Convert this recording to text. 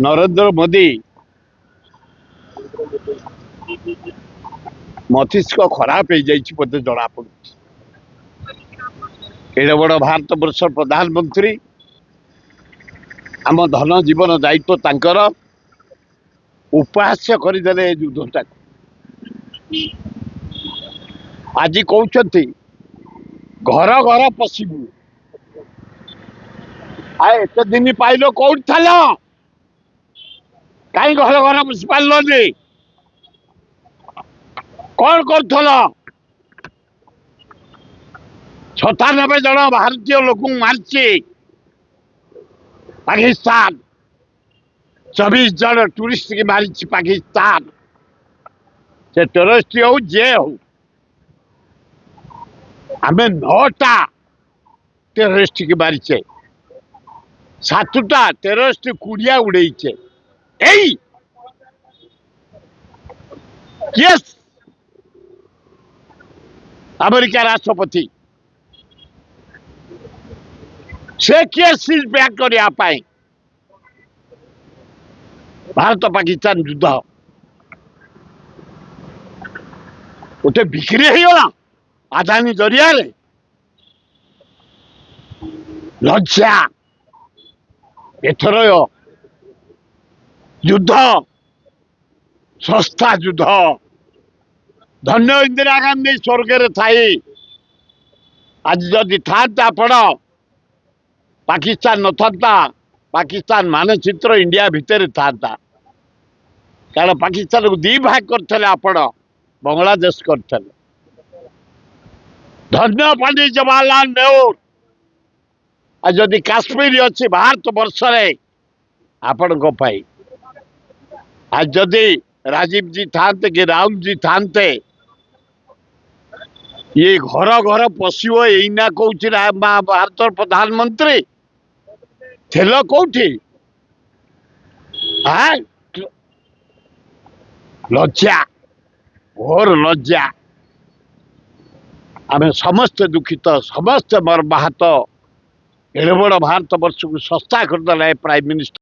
नरेंद्र मोदी मस्तिष्क खराब हो जाए मत जना पड़ एडे बड़ भारत वर्ष प्रधानमंत्री आम धन जीवन दायित्व तांकर उपहास्य करदे युद्धटा आज कहते घर घर पशु एत दिन पाइल कौट थल कहीं घर घर पशि पारे कौन कर 97 जन भारतीय लोक मार्ची पाकिस्तान 24 जन टूरिस्ट की मारी पाकिस्तान से टेररिस्ट हो जे हो आम 9टा टेररिस्ट की मारीचे 7टा टेररिस्ट कुड़िया उड़ेचे यस अमेरिका राष्ट्रपति से किए सील बैक करने भारत पाकिस्तान युद्ध गोटे बिक्री होगा आदानी जरिया लज्जा एथर युद्ध सस्ता युद्ध धन्य इंदिरा गांधी स्वर्ग थाई आज जदि था आपण पाकिस्तान न था पाकिस्तान मानचित्र इंडिया भितर था कारण पाकिस्तान को 2 भाग करते आपण बांग्लादेश करते धन्य पंडित जवाहरलाल नेहरू आज जदि काश्मीर अच्छी भारत वर्ष आपण आज जदि राजीव जी था कि राहुल जी था ये घर घर पशु यहीना कौन भारत प्रधानमंत्री थेल कौटी लज्जा घोर लज्जा आम समस्त दुखित समस्त मर्माहत एड़े बड़ भारत वर्ष को सस्ता करदे प्राइम मिनिस्टर।